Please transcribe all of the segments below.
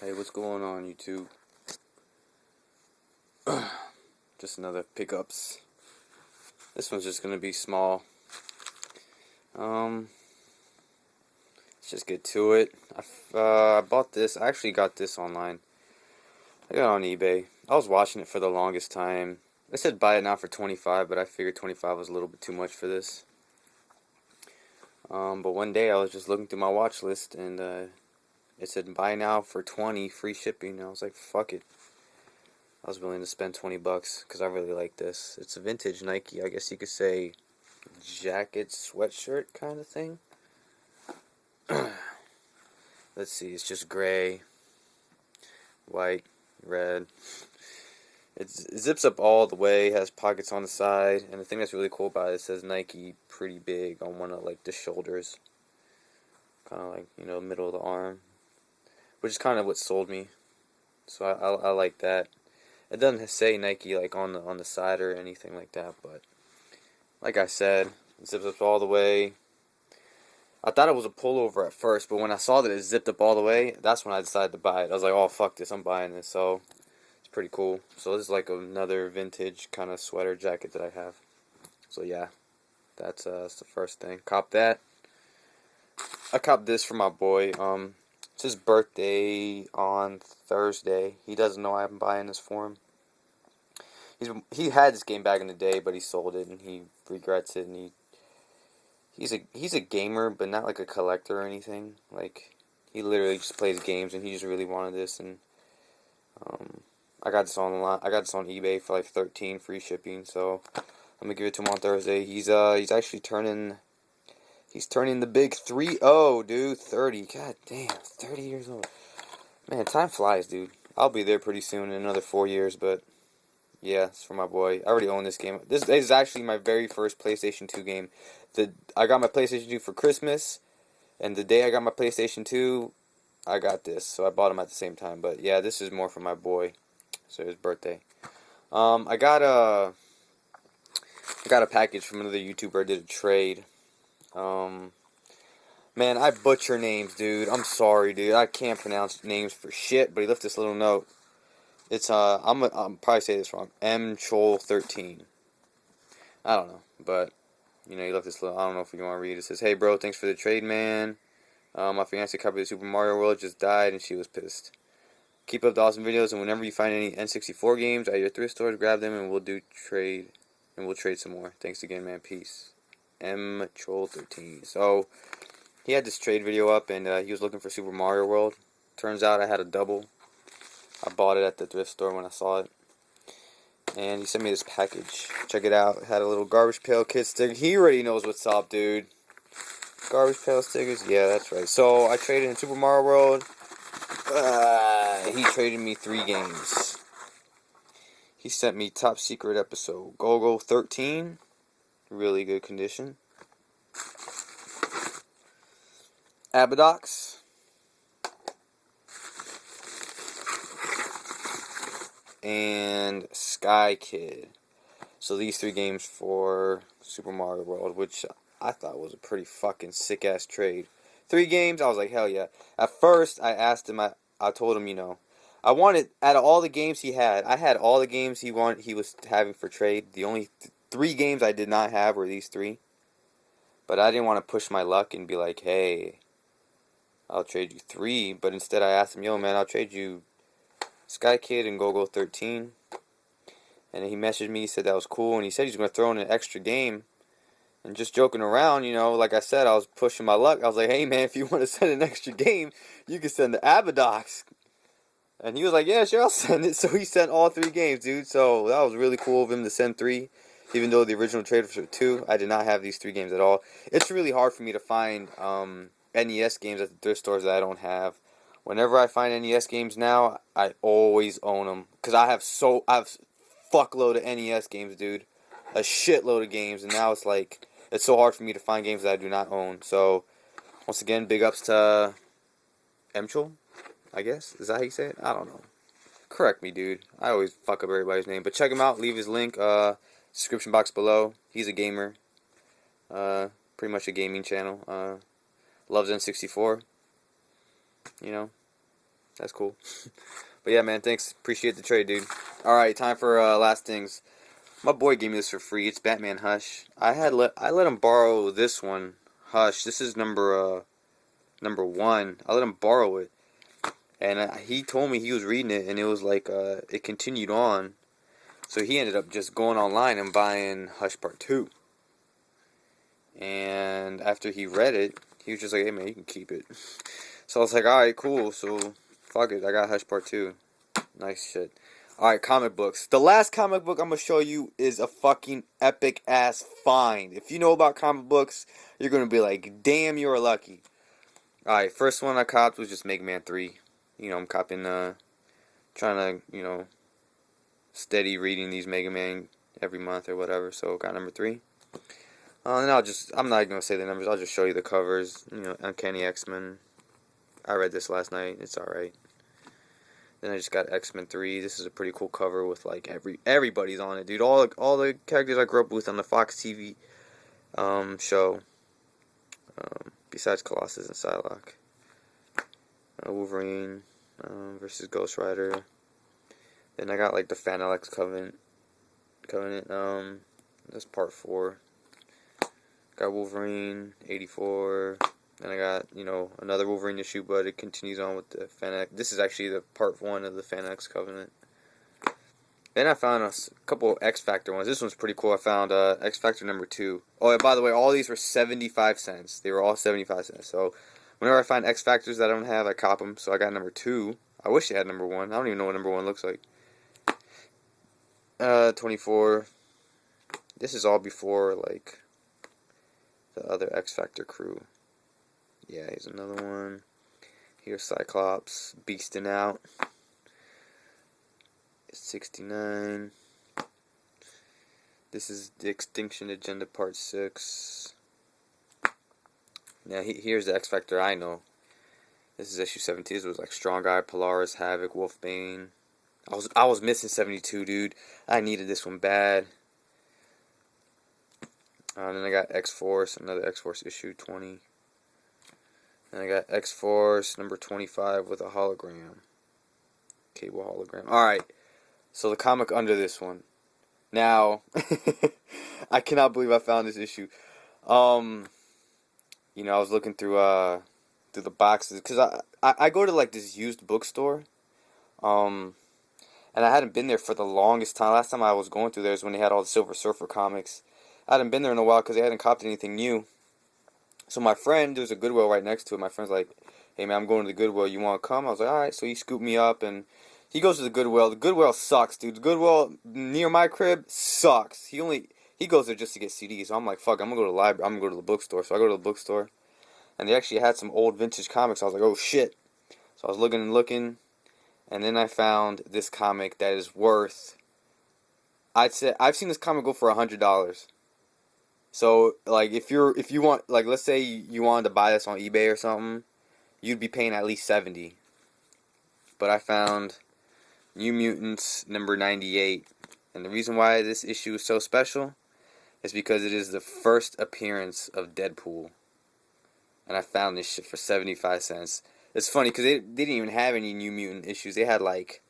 Hey, what's going on, YouTube? Just another pickups. This one's just gonna be small. Let's just get to it. I bought this. I actually got this online. I got it on eBay. I was watching it for the longest time. They said buy it now for 25, but I figured 25 was a little bit too much for this. But one day I was just looking through my watch list and it said buy now for 20, free shipping. And I was like, fuck it. I was willing to spend 20 bucks because I really like this. It's a vintage Nike, I guess you could say, jacket, sweatshirt kind of thing. Let's see, it's just gray, white, red. It zips up all the way, has pockets on the side, and the thing that's really cool about it says Nike pretty big on one of like the shoulders. Kind of like, middle of the arm. Which is kind of what sold me. So I like that. It doesn't say Nike like on the side or anything like that, but like I said, it zips up all the way. I thought it was a pullover at first, but when I saw that it zipped up all the way, that's when I decided to buy it. I was like, oh fuck this, I'm buying this. So it's pretty cool. So this is like another vintage kind of sweater jacket that I have. So yeah, that's the first thing. Cop that. I copped this for my boy. It's his birthday on Thursday. He doesn't know I'm buying this for him. He had this game back in the day, but he sold it and he regrets it. And he's a gamer, but not like a collector or anything. Like he literally just plays games, and he just really wanted this. And I got this online. I got this on eBay for like 13 free shipping. So I'm gonna give it to him on Thursday. He's actually turning. He's turning the big 3-0, dude. 30. God damn, 30 years old. Man, time flies, dude. I'll be there pretty soon in another 4 years, but yeah, it's for my boy. I already own this game. This is actually my very first PlayStation 2 game. I got my PlayStation 2 for Christmas, and the day I got my PlayStation 2, I got this. So I bought them at the same time. But yeah, this is more for my boy. So his birthday. I got a package from another YouTuber. I did a trade. Man, I butcher names, dude. I'm sorry, dude. I can't pronounce names for shit, but he left this little note. It's, I'm probably say this wrong. Chol13. I don't know, but, he left this little, I don't know if you want to read it. It says, hey, bro, thanks for the trade, man. My fiance copied the Super Mario World, just died, and she was pissed. Keep up the awesome videos, and whenever you find any N64 games at your thrift stores, grab them, and we'll trade some more. Thanks again, man. Peace. Chol13. So, he had this trade video up, and he was looking for Super Mario World. Turns out I had a double. I bought it at the thrift store when I saw it. And he sent me this package. Check it out. It had a little Garbage Pail Kid sticker. He already knows what's up, dude. Garbage Pail stickers? Yeah, that's right. So, I traded in Super Mario World. He traded me 3 games. He sent me Top Secret Episode. Go-Go 13. Really good condition. Abadox. And Sky Kid. So these 3 games for Super Mario World, which I thought was a pretty fucking sick-ass trade. 3 games, I was like, hell yeah. At first, I asked him, I told him, I wanted, out of all the games he had, I had all the games he was having for trade. The only 3 games I did not have were these 3. But I didn't want to push my luck and be like, hey, I'll trade you 3. But instead I asked him, yo, man, I'll trade you Sky Kid and Go-Go 13. And he messaged me, he said that was cool, and he said he's going to throw in an extra game. And just joking around, like I said, I was pushing my luck. I was like, hey man, if you want to send an extra game, you can send the Abadox. And he was like, yeah, sure, I'll send it. So he sent all 3 games, dude. So that was really cool of him to send 3. Even though the original trade was for 2, I did not have these 3 games at all. It's really hard for me to find NES games at the thrift stores that I don't have. Whenever I find NES games now, I always own them. Because I have fuckload of NES games, dude. A shitload of games. And now it's so hard for me to find games that I do not own. So, once again, big ups to Emchel, I guess. Is that how you say it? I don't know. Correct me, dude. I always fuck up everybody's name. But check him out. Leave his link, description box below. He's a gamer. Pretty much a gaming channel. Loves N64. That's cool. But yeah, man, thanks. Appreciate the trade, dude. Alright, time for last things. My boy gave me this for free. It's Batman Hush. I let him borrow this one. Hush. This is number 1. I let him borrow it. And he told me he was reading it, and it was like, it continued on. So he ended up just going online and buying Hush Part 2. And after he read it, he was just like, hey man, you can keep it. So I was like, alright, cool. So, fuck it. I got Hush Part 2. Nice shit. Alright, comic books. The last comic book I'm going to show you is a fucking epic ass find. If you know about comic books, you're going to be like, damn, you're lucky. Alright, first one I copped was just Mega Man 3. You know, I'm copping, trying to, you know, steady reading these Mega Man every month or whatever. So, got number 3. And I'm not going to say the numbers. I'll just show you the covers. You know, Uncanny X-Men. I read this last night. It's alright. Then I just got X-Men 3. This is a pretty cool cover with like everybody's on it, dude. All the characters I grew up with on the Fox TV show. Besides Colossus and Psylocke. Wolverine versus Ghost Rider. Then I got like the Fan Alex Covenant. That's part 4. Got Wolverine 84. Then I got, you know, another Wolverine issue, but it continues on with the Fan X. This is actually the part 1 of the Fan X Covenant. Then I found a couple of X Factor ones. This one's pretty cool. I found X Factor number 2. Oh, and by the way, all these were 75 cents. They were all 75 cents. So whenever I find X Factors that I don't have, I cop them. So I got number 2. I wish they had number 1. I don't even know what number 1 looks like. 24. This is all before, like, the other X Factor crew. Yeah, here's another one. Here's Cyclops beasting out. 69. This is the Extinction Agenda Part 6. Now, here's the X Factor I know. This is issue 17. This was like Strong Eye, Polaris, Havoc, Wolfbane. I was missing 72, dude. I needed this one bad. Then I got X-Force, another X-Force issue 20. Then I got X-Force number 25 with a hologram. Cable hologram. Alright. So the comic under this one. Now, I cannot believe I found this issue. You know, I was looking through the boxes. Because I go to like this used bookstore. And I hadn't been there for the longest time. Last time I was going through there is when they had all the Silver Surfer comics. I hadn't been there in a while because they hadn't copped anything new. So my friend, there's a Goodwill right next to it. My friend's like, hey man, I'm going to the Goodwill. You want to come? I was like, alright. So he scooped me up and he goes to the Goodwill. The Goodwill sucks, dude. The Goodwill near my crib sucks. He goes there just to get CDs. So I'm like, fuck, I'm going to go to the library. I'm going to go to the bookstore. So I go to the bookstore. And they actually had some old vintage comics. I was like, oh shit. So I was looking and looking. And then I found this comic that is worth, I've seen this comic go for $100. So, like, if you want, like, let's say you wanted to buy this on eBay or something, you'd be paying at least $70. But I found New Mutants number 98. And the reason why this issue is so special is because it is the first appearance of Deadpool. And I found this shit for 75 cents. It's funny because they didn't even have any New Mutant issues. They had, like,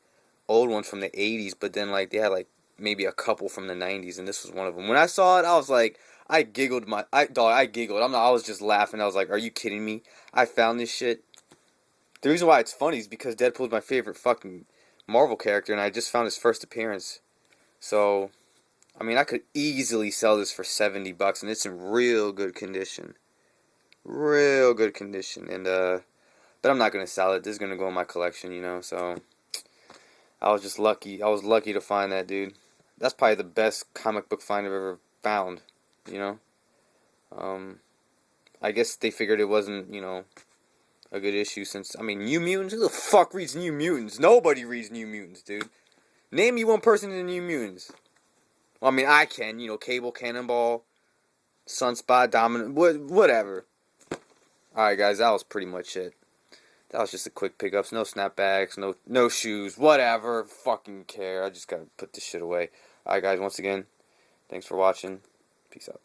old ones from the 80s, but then, like, they had, like, maybe a couple from the 90s, and this was one of them. When I saw it, I was like, I giggled. I giggled. I was just laughing. I was like, are you kidding me? I found this shit. The reason why it's funny is because Deadpool's my favorite fucking Marvel character, and I just found his first appearance. So, I mean, I could easily sell this for $70, and it's in real good condition. Real good condition. And, but I'm not going to sell it. This is going to go in my collection, you know, so I was just lucky. I was lucky to find that, dude. That's probably the best comic book find I've ever found, you know. I guess they figured it wasn't, you know, a good issue since, I mean, New Mutants? Who the fuck reads New Mutants? Nobody reads New Mutants, dude. Name me one person in the New Mutants. Well, I mean, I can, you know, Cable, Cannonball, Sunspot, Dominant, whatever. Alright, guys, that was pretty much it. That was just a quick pickups. No snapbacks, no shoes, whatever. Fucking care. I just gotta put this shit away. Alright, guys, once again, thanks for watching. Peace out.